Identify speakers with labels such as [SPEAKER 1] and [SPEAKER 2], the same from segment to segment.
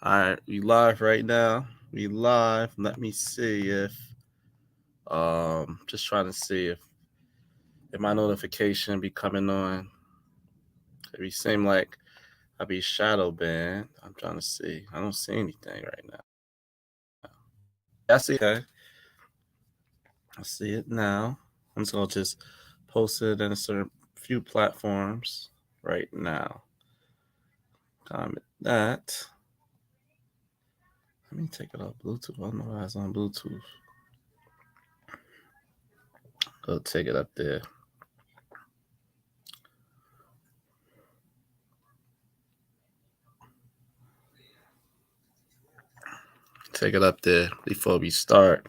[SPEAKER 1] All right, we live right now. We live. Let me see if just trying to see if my notification be coming on. It be seem like I be shadow banned. I'm trying to see. I don't see anything right now. Yeah, I see. Okay, I see it now. I'm just gonna just post it in a certain few platforms right now. Comment that. Let me take it off Bluetooth. I don't know why it's on Bluetooth. Go take it up there. Take it up there before we start.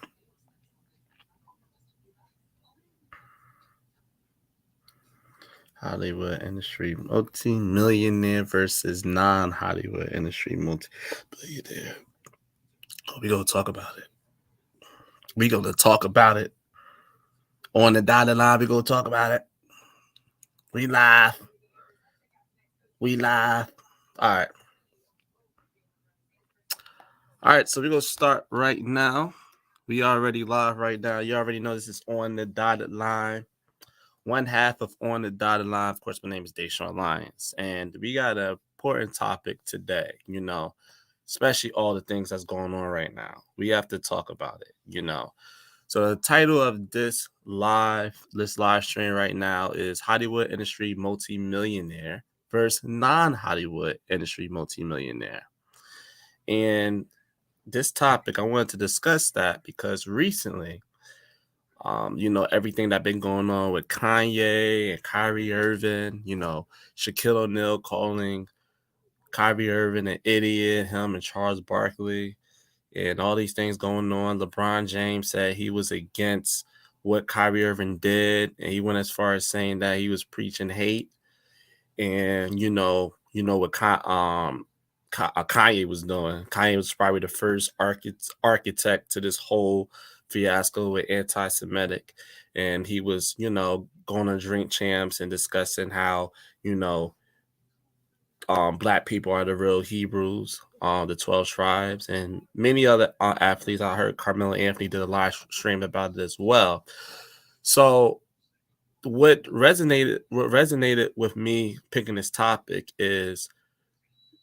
[SPEAKER 1] Hollywood industry multi-millionaire versus non-Hollywood industry multi-billionaire. We gonna talk about it. We gonna talk about it. On the dotted line, we gonna talk about it. We live. We live. All right. All right, so we're gonna start right now. We already live right now. You already know this is on the dotted line. One half of On the Dotted Line. Of course, my name is Deshaun Lyons, and we got an important topic today, especially all the things that's going on right now. We have to talk about it. So the title of this live stream right now is Hollywood Industry Multi-Millionaire versus non-Hollywood Industry Multi-Millionaire. And this topic, I wanted to discuss that because recently, everything that been going on with Kanye and Kyrie Irving, Shaquille O'Neal calling Kyrie Irving an idiot, him and Charles Barkley, and all these things going on. LeBron James said he was against what Kyrie Irving did, and he went as far as saying that he was preaching hate. And what Kanye was doing. Kanye was probably the first architect to this whole fiasco with anti-Semitic, and he was, going on Drink Champs and discussing how, Black people are the real Hebrews, the 12 tribes, and many other athletes. I heard Carmelo Anthony did a live stream about it as well. So what resonated with me picking this topic is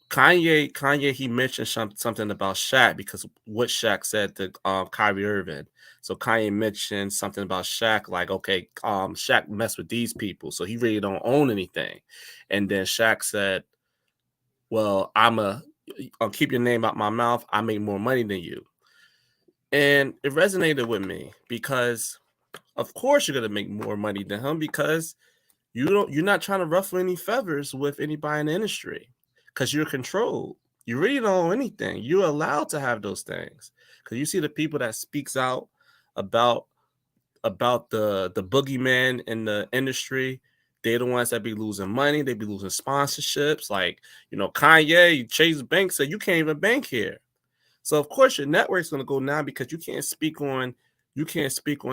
[SPEAKER 1] Kanye, he mentioned something about Shaq because what Shaq said to Kyrie Irving. So Kanye mentioned something about Shaq, like, okay, Shaq messed with these people, so he really don't own anything. And then Shaq said, well, I'll keep your name out my mouth. I make more money than you. And it resonated with me because of course you're gonna make more money than him because you're not trying to ruffle any feathers with anybody in the industry because you're controlled. You really don't own anything. You're allowed to have those things because you see the people that speaks out about the boogeyman in the industry. They're the ones that be losing money. They be losing sponsorships. Like, Kanye, Chase Bank said you can't even bank here. So of course your network's gonna go down because you can't speak on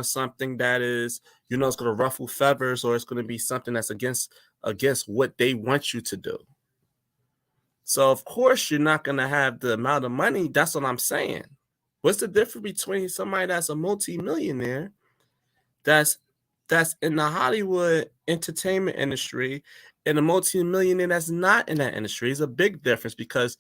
[SPEAKER 1] something that is, it's gonna ruffle feathers or it's gonna be something that's against what they want you to do. So of course you're not gonna have the amount of money. That's what I'm saying. What's the difference between somebody that's a multi-millionaire that's in the Hollywood entertainment industry and a multi-millionaire that's not in that industry? It's a big difference because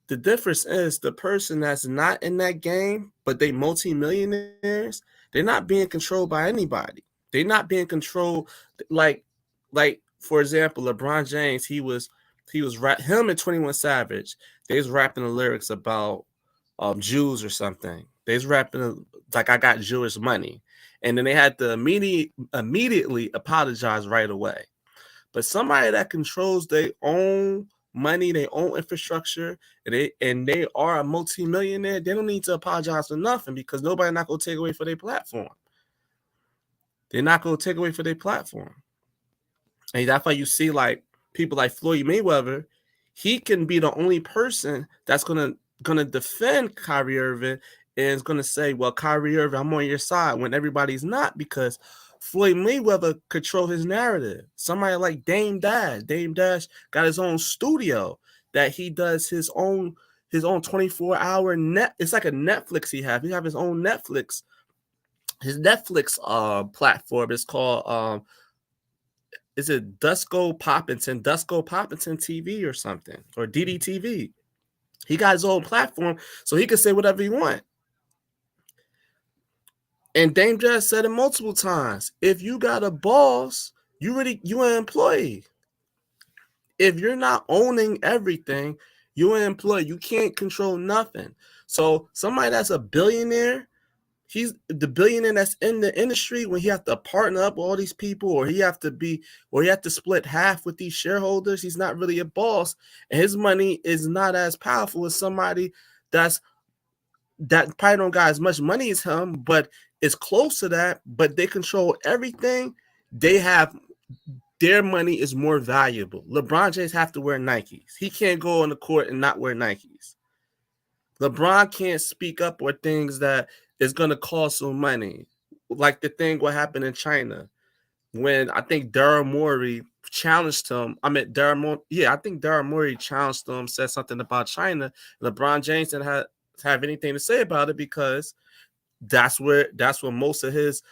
[SPEAKER 1] the difference is the person that's not in that game, but they multi-millionaires, they're not being controlled by anybody. They're not being controlled like for example, LeBron James, he was him and 21 Savage, they was rapping the lyrics about Jews or something. They was rapping like I got Jewish money. And then they had to immediately apologize right away. But somebody that controls their own money, their own infrastructure, and they are a multi-millionaire, they don't need to apologize for nothing because nobody's not gonna take away for their platform. They're not gonna take away for their platform. And that's why you see like people like Floyd Mayweather, he can be the only person that's gonna defend Kyrie Irving and is gonna say, well, Kyrie Irving, I'm on your side when everybody's not, because Floyd Mayweather control his narrative. Somebody like Dame Dash got his own studio that he does his own his own 24-hour net. It's like a Netflix he have. He have his own Netflix. His Netflix platform is called is it Dusko Poppington TV or something, or DDTV. He got his own platform, so he can say whatever he want. And Dame Jazz said it multiple times. If you got a boss, you an employee. If you're not owning everything, you're an employee. You can't control nothing. So somebody that's a billionaire, he's the billionaire that's in the industry, when he have to partner up with all these people, or he have to split half with these shareholders, he's not really a boss. And his money is not as powerful as somebody that probably don't got as much money as him, but is close to that, but they control everything. Their money is more valuable. LeBron James have to wear Nikes. He can't go on the court and not wear Nikes. LeBron can't speak up or things that is going to cost some money. Like the thing what happened in China when I think Daryl Morey challenged him. I think Daryl Morey challenged him, said something about China. LeBron James didn't have anything to say about it because that's where most of his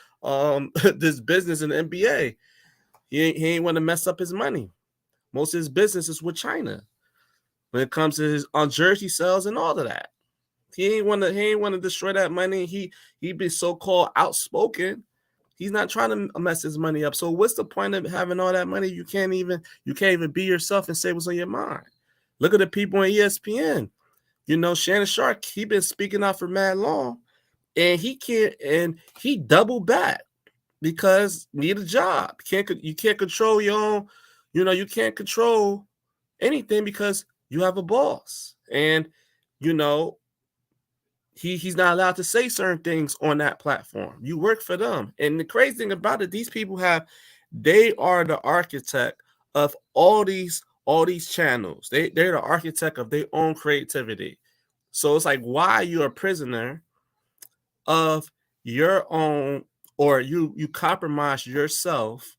[SPEAKER 1] this business in the NBA. He ain't want to mess up his money. Most of his business is with China when it comes to his jersey sales and all of that. He ain't want to destroy that money. He be so-called outspoken. He's not trying to mess his money up. So what's the point of having all that money? You can't even be yourself and say what's on your mind. Look at the people on ESPN. You know, Shannon Sharp, he been speaking out for mad long, and he doubled back because need a job. You can't control your own, you can't control anything because you have a boss. And he's not allowed to say certain things on that platform. You work for them. And the crazy thing about it, these people they are the architect of all these channels. They're the architect of their own creativity. So it's like, why are you a prisoner of your own, or you compromise yourself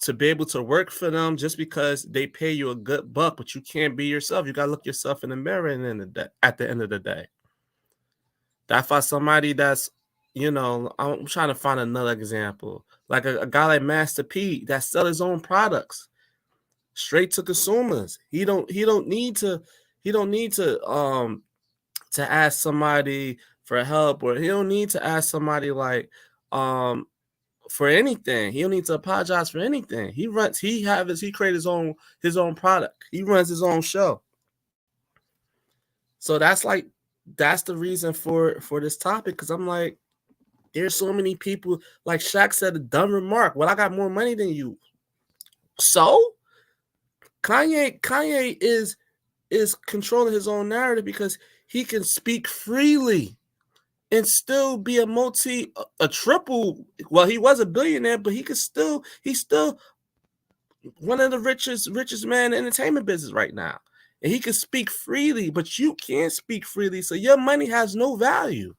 [SPEAKER 1] to be able to work for them just because they pay you a good buck, but you can't be yourself. You got to look yourself in the mirror at the end of the day. That's why somebody that's, I'm trying to find another example, like a guy like Master P that sell his own products straight to consumers. He don't need to ask somebody for help, or he don't need to ask somebody like for anything. He don't need to apologize for anything. He create his own product. He runs his own show. So that's the reason for this topic, because I'm like, there's so many people, like Shaq said a dumb remark. Well, I got more money than you. So Kanye is controlling his own narrative because he can speak freely and still be a triple. Well, he was a billionaire, but he's still one of the richest man in the entertainment business right now. And he can speak freely, but you can't speak freely. So your money has no value.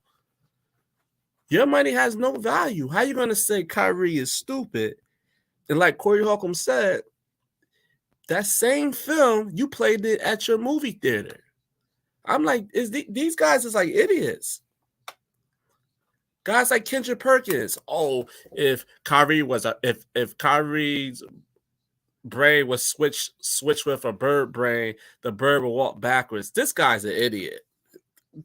[SPEAKER 1] Your money has no value. How you going to say Kyrie is stupid? And like Corey Holcomb said, that same film, you played it at your movie theater. I'm like, these guys is like idiots. Guys like Kendrick Perkins. Oh, if Kyrie's brain was switched with a bird brain, the bird will walk backwards. This guy's an idiot.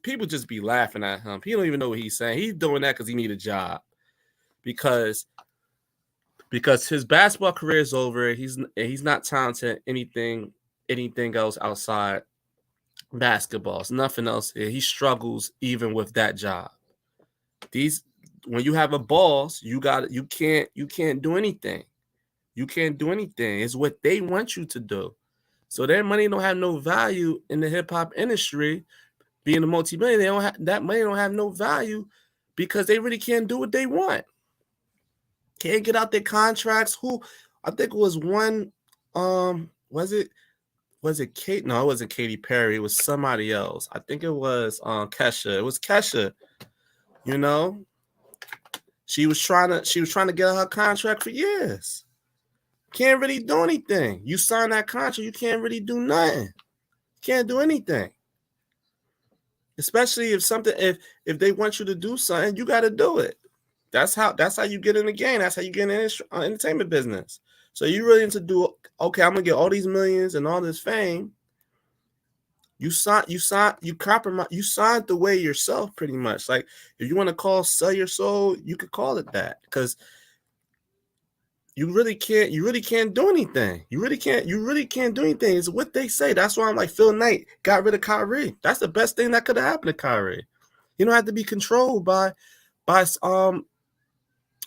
[SPEAKER 1] People just be laughing at him. He don't even know what he's saying. He's doing that because he need a job. Because his basketball career is over. He's not talented anything else outside basketball. It's nothing else. He struggles even with that job. When you have a boss, you can't do anything. You can't do anything. It's what they want you to do. So their money don't have no value in the hip hop industry. Being a multi-millionaire, that money don't have no value because they really can't do what they want. Can't get out their contracts. I think it was one. Was it Kate? No, it wasn't Katy Perry. It was somebody else. I think it was Kesha. It was Kesha. She was trying to get her contract for years. Can't really do anything. You sign that contract, you can't really do nothing. Can't do anything. Especially if they want you to do something, you got to do it. That's how you get in the game. That's how you get in the entertainment business. So you really need to do, okay, I'm gonna get all these millions and all this fame. You compromise, you signed away yourself pretty much. Like if you want to sell your soul, you could call it that, because you really can't do anything. You really can't do anything. It's what they say. That's why I'm like, Phil Knight got rid of Kyrie. That's the best thing that could have happened to Kyrie. You don't have to be controlled by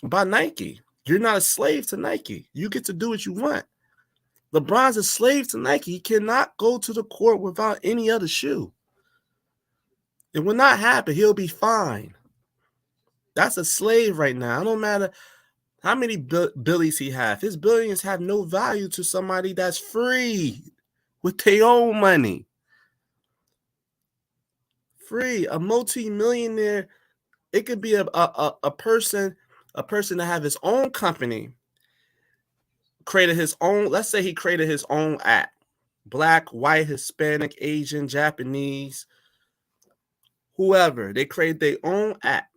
[SPEAKER 1] Nike. You're not a slave to Nike. You get to do what you want. LeBron's a slave to Nike. He cannot go to the court without any other shoe. It will not happen. He'll be fine. That's a slave right now. It don't matter how many billies he have. His billions have no value to somebody that's free with their own money. Free, a multi-millionaire. It could be a person that have his own company, created his own. Let's say he created his own app. Black, white, Hispanic, Asian, Japanese, whoever. They created their own app,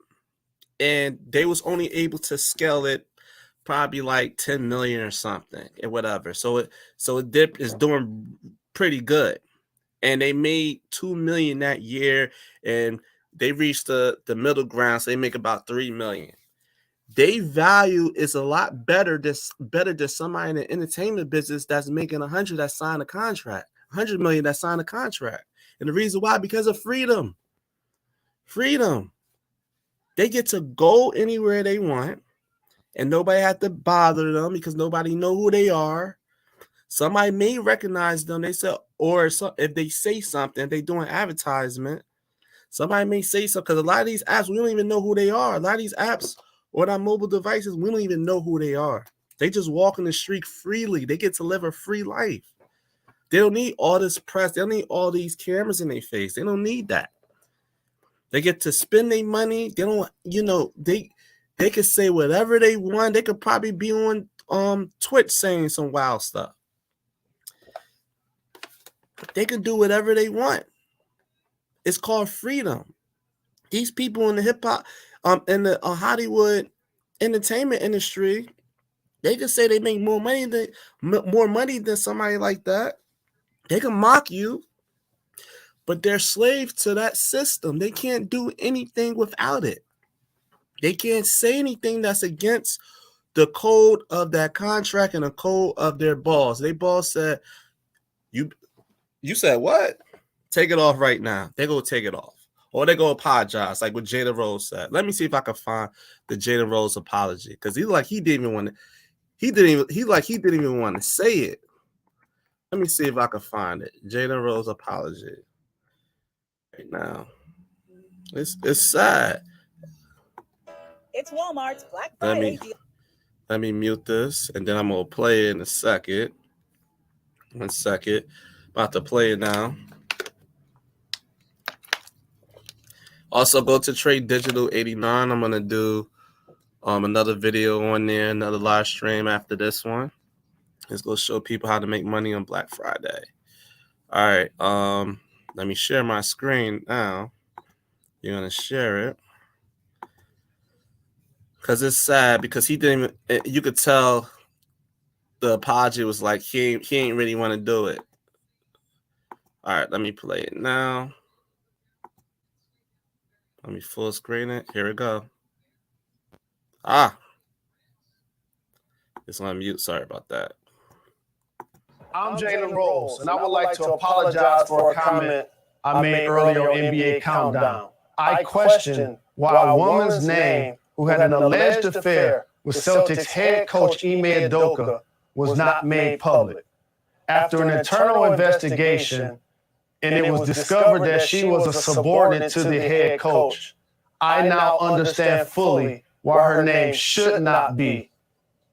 [SPEAKER 1] and they was only able to scale it probably like 10 million or something and whatever. So it is doing pretty good. And they made 2 million that year, and they reached the middle ground. So they make about 3 million. Their value is a lot better than somebody in the entertainment business that's making 100 that signed a contract, 100 million that signed a contract. And the reason why, because of freedom. They get to go anywhere they want, and nobody had to bother them because nobody know who they are. Somebody may recognize them. They say, or if they say something, they doing advertisement. Somebody may say something, because a lot of these apps, we don't even know who they are. A lot of these apps on our mobile devices, we don't even know who they are. They just walk in the street freely. They get to live a free life. They don't need all this press. They don't need all these cameras in their face. They don't need that. They get to spend their money. They don't, they could say whatever they want. They could probably be on Twitch saying some wild stuff. They can do whatever they want. It's called freedom. These people in the hip hop, in the Hollywood entertainment industry, they can say they make more money than somebody like that. They can mock you, but they're slaves to that system. They can't do anything without it. They can't say anything that's against the code of that contract and the code of their boss. Their boss said, you said what? Take it off right now. They go take it off. Or they go apologize, like what Jada Rose said. Let me see if I can find the Jada Rose apology, because he didn't even want to say it. Let me see if I can find it. Jada Rose apology. Right now. It's sad.
[SPEAKER 2] It's Walmart's Black Friday deal.
[SPEAKER 1] Let me mute this, and then I'm gonna play it in a second. 1 second. About to play it now. Also, go to Trade Digital 89. I'm gonna do another video on there, another live stream after this one. Let's go show people how to make money on Black Friday. All right. Let me share my screen now. You're gonna share it, because it's sad, because he didn't even, you could tell the apology was like he ain't really want to do it. All right, let me play it now. Let me full screen it. Here we go. It's on mute. Sorry about that.
[SPEAKER 3] I'm Jalen Rose, and I would like to apologize for a comment I made earlier on NBA Countdown. I question why a woman's name who had an alleged affair with Celtics head coach Ime Udoka was not made public. After an internal investigation, and it was discovered that she was a subordinate to the head coach, I now understand fully why her name should not be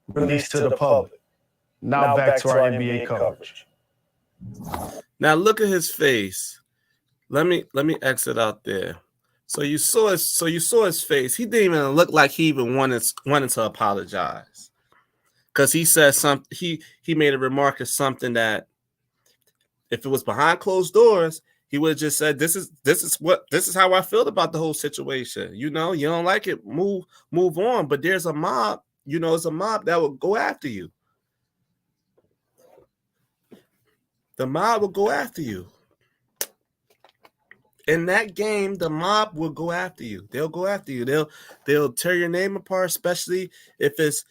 [SPEAKER 3] released to the public. Now back to our NBA coverage.
[SPEAKER 1] Now look at his face. Let me exit out there. So you saw his face. He didn't even look like he even wanted to apologize, because he said something. He made a remark of something that, if it was behind closed doors, He would have just said, this is how I feel about the whole situation. You know, you don't like it, move on. But there's a mob, you know, it's a mob that will go after you. The mob will go after you. In that game, the mob will go after you. They'll go after you. They'll tear your name apart, especially if it's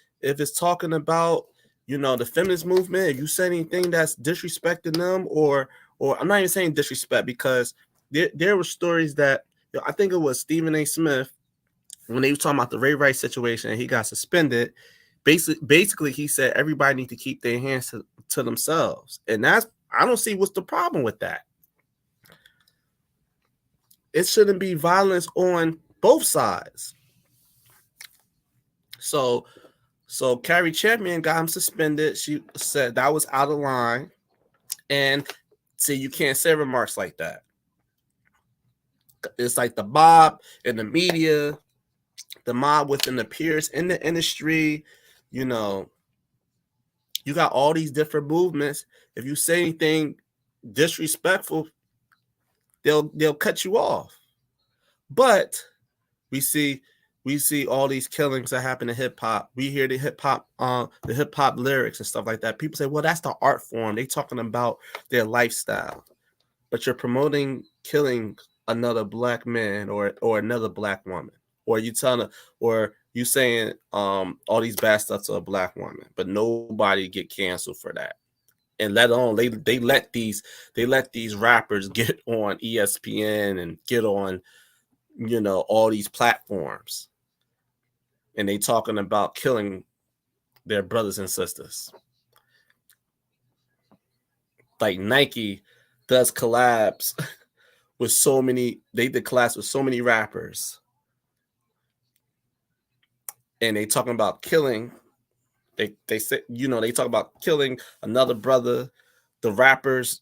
[SPEAKER 1] talking about, you know, the feminist movement. If you say anything that's disrespecting them, or I'm not even saying disrespect, because there were stories that, you know, I think it was Stephen A. Smith, when they were talking about the Ray Rice situation and he got suspended. Basically, he said everybody needs to keep their hands to themselves, and I don't see what's the problem with that. It shouldn't be violence on both sides. So Carrie Champion got him suspended. She said that was out of line. And see, you can't say remarks like that. It's like the mob in the media, the mob within the peers in the industry. You know, you got all these different movements. If you say anything disrespectful, they'll cut you off. But we see all these killings that happen in hip hop. We hear the hip hop lyrics and stuff like that. People say, well, that's the art form. They talking about their lifestyle. But you're promoting killing another black man or another black woman. Or you saying all these bad stuff to a black woman, but nobody get canceled for that. And let alone they let these rappers get on ESPN and get on, you know, all these platforms, and they talking about killing their brothers and sisters. Like Nike does collabs with so many, they did collabs with so many rappers, and they talking about killing. They say, you know, they talk about killing another brother. The rappers,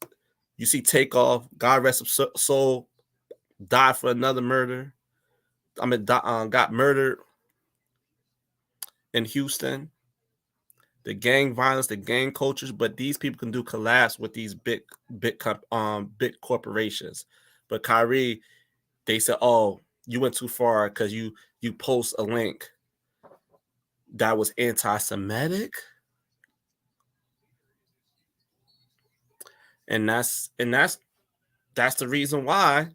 [SPEAKER 1] you see Takeoff, God rest his soul, died for another murder. I mean, got murdered in Houston. The gang violence, the gang cultures, but these people can do collabs with these big corporations. But Kyrie, they said, "Oh, you went too far because you post a link that was anti-Semitic," and that's the reason why.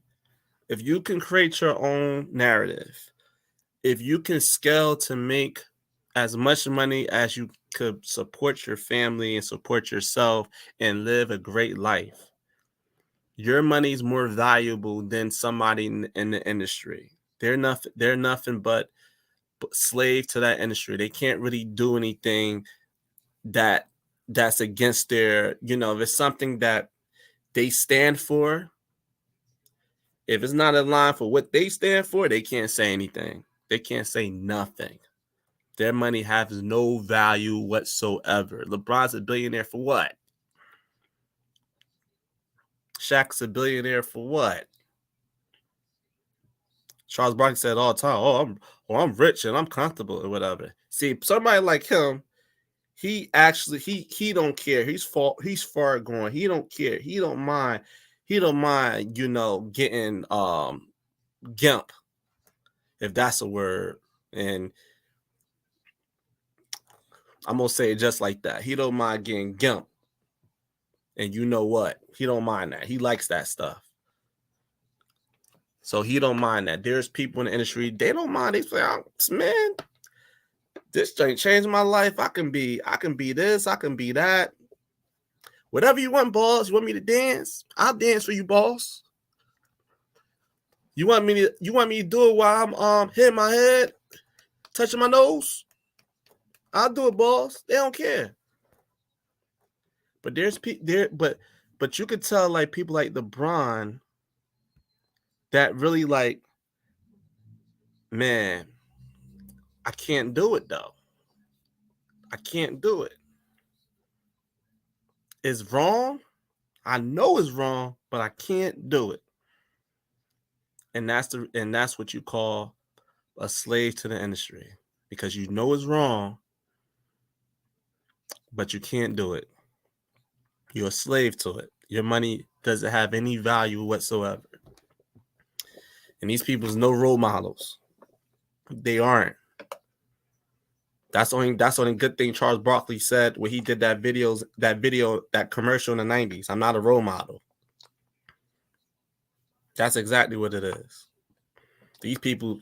[SPEAKER 1] If you can create your own narrative, if you can scale to make as much money as you could support your family and support yourself and live a great life, your money is more valuable than somebody in the industry. They're nothing but slave to that industry. They can't really do anything that's against their, you know, if it's something that they stand for, if it's not in line for what they stand for, they can't say anything. They can't say nothing. Their money has no value whatsoever. LeBron's a billionaire for what? Shaq's a billionaire for what? Charles Barkley said all the time, I'm rich and I'm comfortable or whatever. See, somebody like him, he actually he don't care. He's far going. He don't care. He don't mind, you know, getting gimp, if that's a word. And I'm gonna say it just like that. He don't mind getting gimp. And you know what? He don't mind that. He likes that stuff. So he don't mind that. There's people in the industry, they don't mind. They say, oh, man, this ain't changed my life. I can be this, I can be that. Whatever you want, boss. You want me to dance? I'll dance for you, boss. You want me to do it while I'm hitting my head, touching my nose? I'll do it, boss. They don't care. But there's but you could tell, like, people like LeBron that really, like, man, I can't do it though. I can't do it. It's wrong. I know it's wrong, but I can't do it. And that's what you call a slave to the industry, because you know it's wrong, but you can't do it. You're a slave to it. Your money does it have any value whatsoever. And these people's no role models. They aren't. That's the only good thing Charles Barkley said when he did that commercial in the 90s. I'm not a role model. That's exactly what it is. These people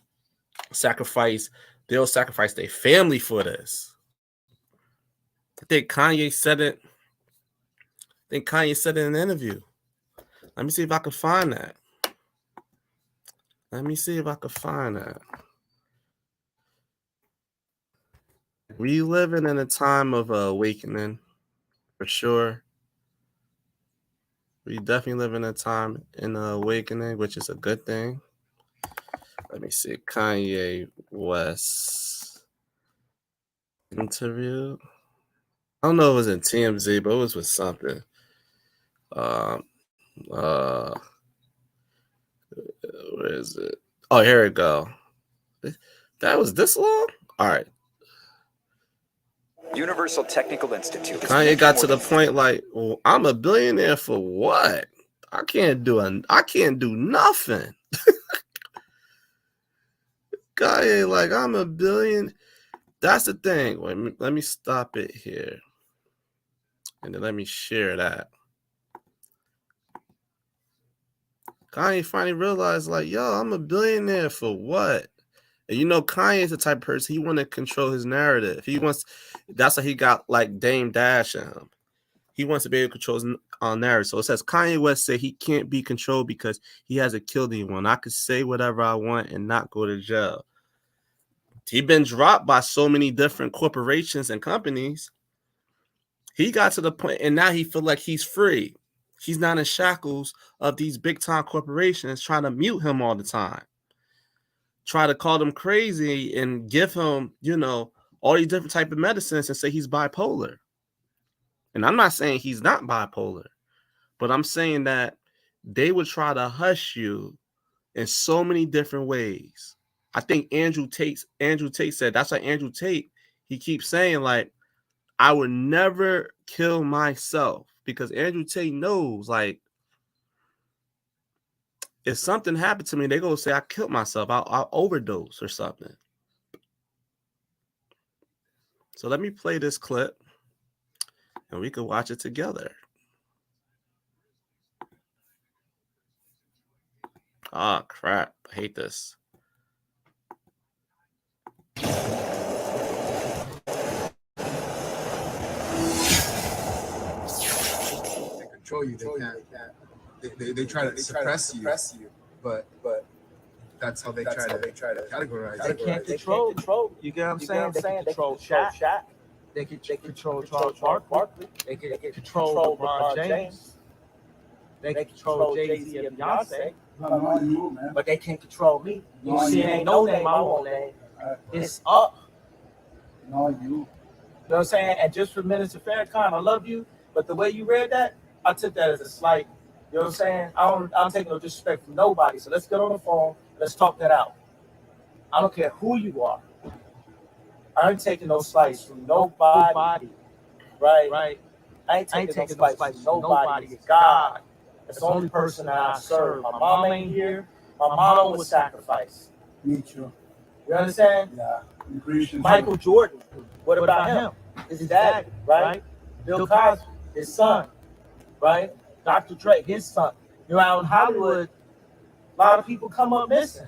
[SPEAKER 1] they'll sacrifice their family for this. I think Kanye said it in an interview. Let me see if I can find that. We living in a time of awakening, for sure. We definitely live in a time in awakening, which is a good thing. Let me see. Kanye West interview. I don't know if it was in TMZ, but it was with something. Where is it? Oh, here we go. That was this long? All right.
[SPEAKER 4] Universal Technical Institute.
[SPEAKER 1] Kanye got to the point like, well, I'm a billionaire for what? I can't do nothing. Kanye like, I'm a billion. That's the thing. Wait, let me stop it here. And then let me share that. Kanye finally realized like, yo, I'm a billionaire for what? And you know, Kanye is the type of person, he want to control his narrative. That's why he got like Dame Dash in him. He wants to be able to control his narrative. So it says Kanye West said he can't be controlled because he hasn't killed anyone. I could say whatever I want and not go to jail. He's been dropped by so many different corporations and companies. He got to the point, and now he feel like he's free. He's not in shackles of these big time corporations trying to mute him all the time. Try to call him crazy and give him, all these different type of medicines and say he's bipolar. And I'm not saying he's not bipolar, but I'm saying that they would try to hush you in so many different ways. I think Andrew Tate said, that's why Andrew Tate, he keeps saying like, I would never kill myself, because Andrew Tate knows like, if something happened to me, they're going to say I killed myself. I'll overdose or something. So let me play this clip and we can watch it together. Oh, crap. I hate this.
[SPEAKER 5] They control you. They try to suppress you, but that's how they try to categorize.
[SPEAKER 6] They can't control. You get what I'm saying? They can control Shaq. They can control Charles Barkley. They can control LeBron James. They can control Jay-Z and Beyonce. But they can't control me. You see, it ain't no name I won't name. It's up.
[SPEAKER 7] No, you.
[SPEAKER 6] You know what I'm saying? And just for Minister Farrakhan, I love you, but the way you read that, I took that as a slight. You know what I'm saying? I don't take no disrespect from nobody. So let's get on the phone. Let's talk that out. I don't care who you are. I ain't taking no slice from nobody. Right? I ain't taking no slice from nobody. It's God. It's the only person that I serve. My mom ain't here. My mom was sacrificed.
[SPEAKER 7] Me too.
[SPEAKER 6] You understand?
[SPEAKER 7] Yeah.
[SPEAKER 6] Michael Jordan. What about him? His dad, right? Bill Cosby, his son, right? Dr. Dre, his son. You know, out in Hollywood, a lot of people come up missing.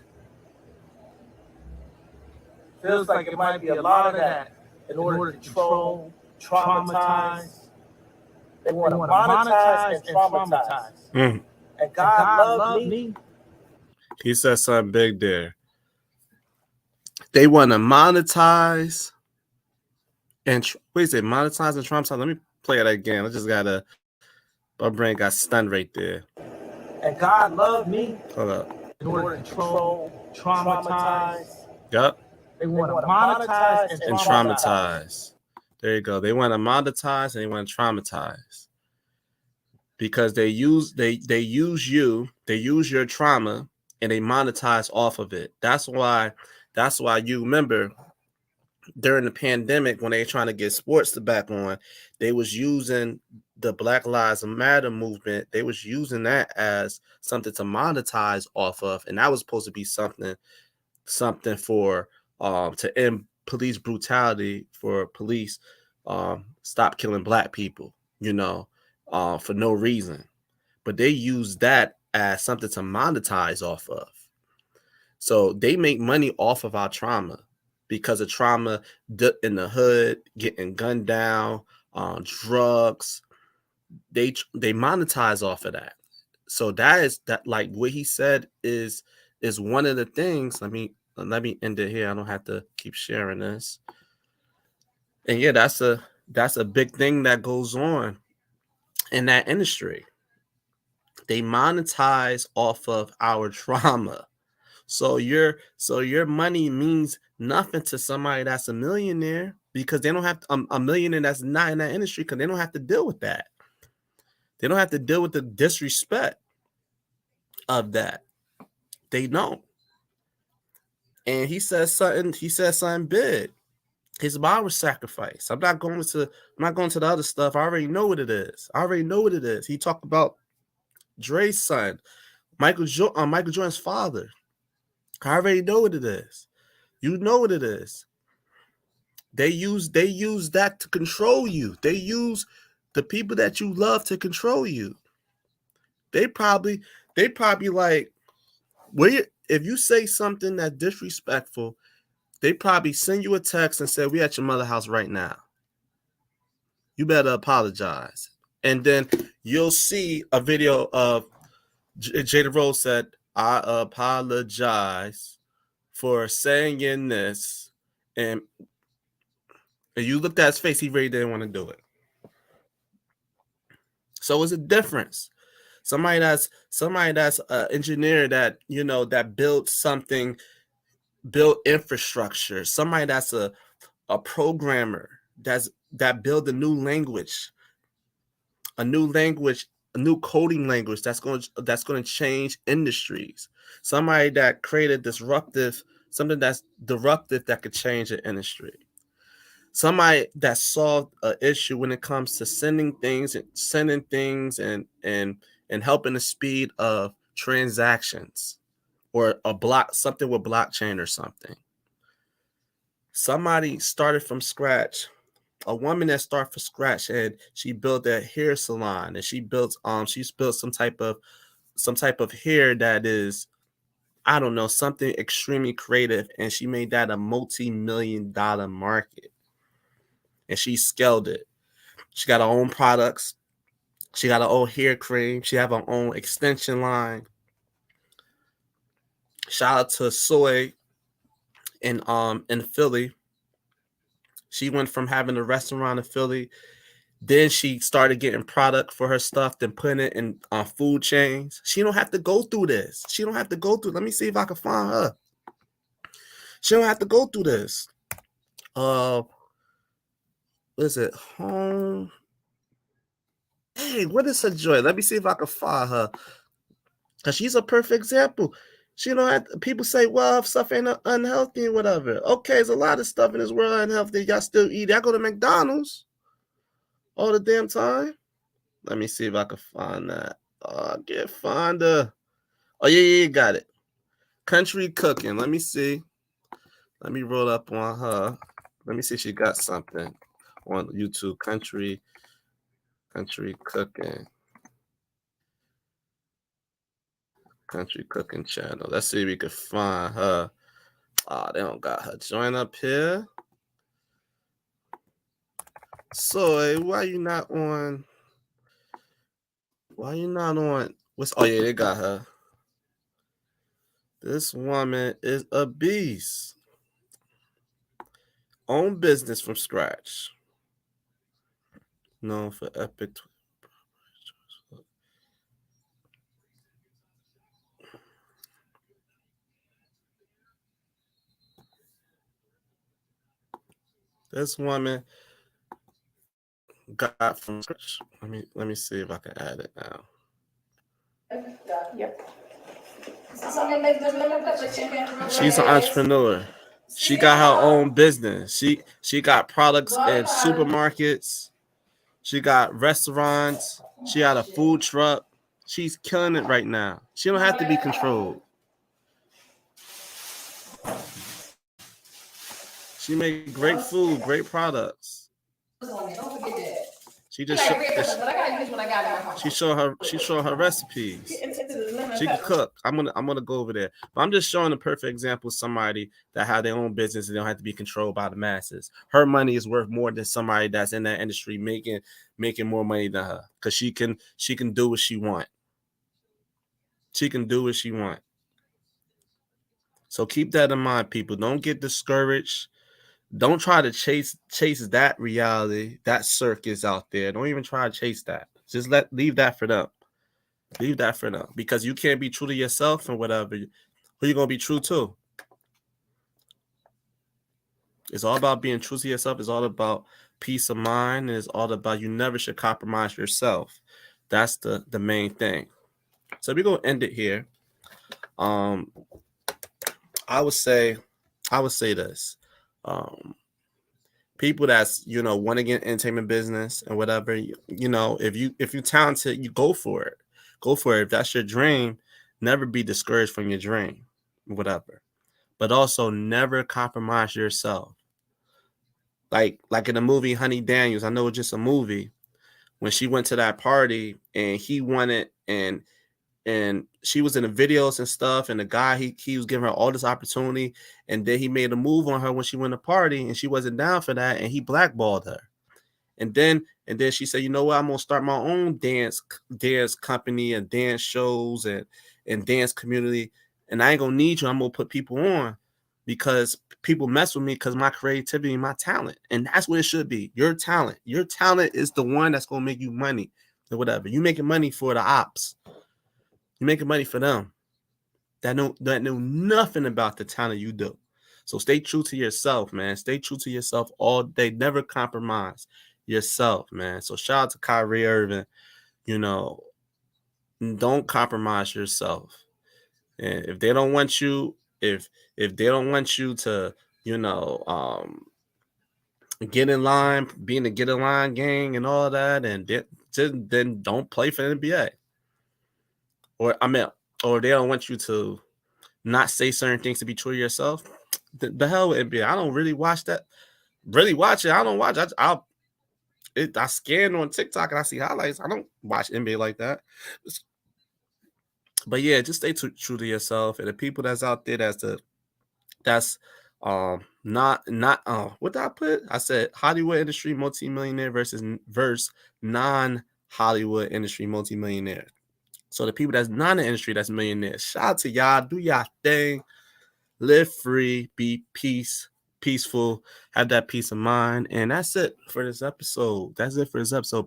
[SPEAKER 6] Feels like it might be a lot of that in order to control, traumatize. They want to monetize and traumatize. And God loved me.
[SPEAKER 1] He said something big there. They want to monetize and monetize and traumatize. Let me play it again. My brain got stunned right there.
[SPEAKER 6] And God loved me.
[SPEAKER 1] Hold up.
[SPEAKER 6] In order to control, traumatize.
[SPEAKER 1] Yep.
[SPEAKER 6] They want to monetize and traumatize.
[SPEAKER 1] There you go. They want to monetize and they want to traumatize. Because they use your trauma and they monetize off of it. That's why you remember during the pandemic when they were trying to get sports back on, they was using the Black Lives Matter movement, they was using that as something to monetize off of, and that was supposed to be something for to end police brutality, for police stop killing black people, for no reason. But they use that as something to monetize off of. So they make money off of our trauma, because of trauma in the hood, getting gunned down, drugs. They monetize off of that. So that, like what he said, is one of the things. Let me end it here. I don't have to keep sharing this. And yeah, that's a big thing that goes on in that industry. They monetize off of our trauma. So your money means nothing to somebody that's a millionaire, because they don't have a millionaire that's not in that industry, because they don't have to deal with that. They don't have to deal with the disrespect of that. They don't. And he says something big. His mom was sacrificed. I'm not going to the other stuff. I already know what it is. He talked about Dre's son, Michael Jordan's father. I already know what it is. You know what it is. They use that to control you. They use the people that you love to control you. They probably like, if you say something that's disrespectful, they probably send you a text and say, "We at your mother's house right now. You better apologize." And then you'll see a video of Jada Rose said, "I apologize for saying in this," and you looked at his face, he really didn't want to do it. So it's a difference. Somebody that's an engineer that that builds something, build infrastructure. Somebody that's a programmer that build a new language, a new coding language that's going to change industries. Somebody that created something that's disruptive that could change an industry. Somebody that solved an issue when it comes to sending things and helping the speed of transactions, or something with blockchain or something. Somebody started from scratch. A woman that started from scratch, and she built a hair salon, and she built some type of hair that is, I don't know, something extremely creative, and she made that a multi-million-dollar market. And she scaled it. She got her own products. She got her own hair cream. She have her own extension line. Shout out to Soy in Philly. She went from having a restaurant in Philly, then she started getting product for her stuff, then putting it in food chains. She don't have to go through this. Let me see if I can find her. She don't have to go through this. What is it? Home. Hey, what is her joy? Let me see if I can find her. Because she's a perfect example. She don't have to, people say, well, if stuff ain't unhealthy and whatever. Okay, there's a lot of stuff in this world unhealthy. Y'all still eat it. I go to McDonald's all the damn time. Let me see if I can find that. Find her. Oh, yeah, got it. Country cooking. Let me see. Let me roll up on her. Let me see if she got something on YouTube. Country cooking. Country cooking channel. Let's see if we can find her. They don't got her join up here. So why you not on? Oh yeah, they got her. This woman is a beast. Own business from scratch. Known for epic. This woman got from scratch. Let me see if I can add it now.
[SPEAKER 8] Yep.
[SPEAKER 1] She's an entrepreneur. She got her own business. She got products in supermarkets. She got restaurants. She got a food truck. She's killing it right now. She don't have to be controlled. She make great food, great products. She just she showing her recipes. She can cook. I'm gonna go over there. But I'm just showing a perfect example of somebody that have their own business and they don't have to be controlled by the masses. Her money is worth more than somebody that's in that industry making more money than her. Because she can do what she want. She can do what she want. So keep that in mind, people. Don't get discouraged. Don't try to chase that reality, that circus out there. Don't even try to chase that. Just leave that for them. Leave that for them. Because you can't be true to yourself and whatever. Who you gonna be true to? It's all about being true to yourself. It's all about peace of mind. And it's all about you never should compromise yourself. That's the main thing. So we're gonna end it here. I would say this. People that's want to get entertainment business and whatever, if you're talented, you go for it. If that's your dream, never be discouraged from your dream, whatever. But also never compromise yourself. Like in the movie Honey Daniels, I know it's just a movie. When she went to that party and he wanted and she was in the videos and stuff, and the guy he was giving her all this opportunity, and then he made a move on her when she went to party, and she wasn't down for that, and he blackballed her. And then she said, you know what, I'm gonna start my own dance company and dance shows and dance community, and I ain't gonna need you. I'm gonna put people on because people mess with me because my creativity and my talent, and that's what it should be. Your talent is the one that's gonna make you money or whatever. You making money for the ops. You're making money for them that know nothing about the talent you do. So stay true to yourself, man. Stay true to yourself all day. Never compromise yourself, man. So shout out to Kyrie Irving. Don't compromise yourself. And if they don't want you, if they don't want you to, get in line, be in the get in line gang and all that, and then don't play for the NBA. Or they don't want you to not say certain things to be true to yourself. The hell with NBA. I don't really watch that. Really watch it. I don't watch. I scan on TikTok and I see highlights. I don't watch NBA like that. But yeah, just stay true to yourself. And the people that's out there, that's not what did I put? I said Hollywood industry multi-millionaire versus non-Hollywood industry multi-millionaire. So the people that's not in the industry, that's millionaires. Shout out to y'all. Do y'all thing. Live free. Be peaceful. Have that peace of mind. And that's it for this episode.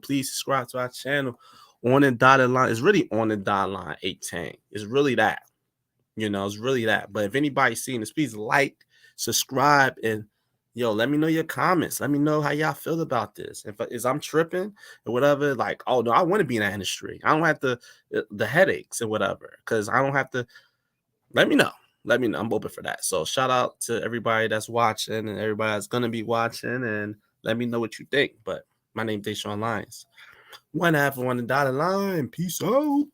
[SPEAKER 1] Please subscribe to our channel. On the dotted line. It's really on the dotted line 18. It's really that. It's really that. But if anybody's seeing this, please like, subscribe, and let me know your comments. Let me know how y'all feel about this. If I'm tripping or whatever, like, oh no, I want to be in that industry. I don't have the headaches or whatever, because I don't have to. Let me know. I'm open for that. So shout out to everybody that's watching and everybody that's gonna be watching, and let me know what you think. But my name is Deshaun Lyons. 1/2 on the dotted line. Peace out.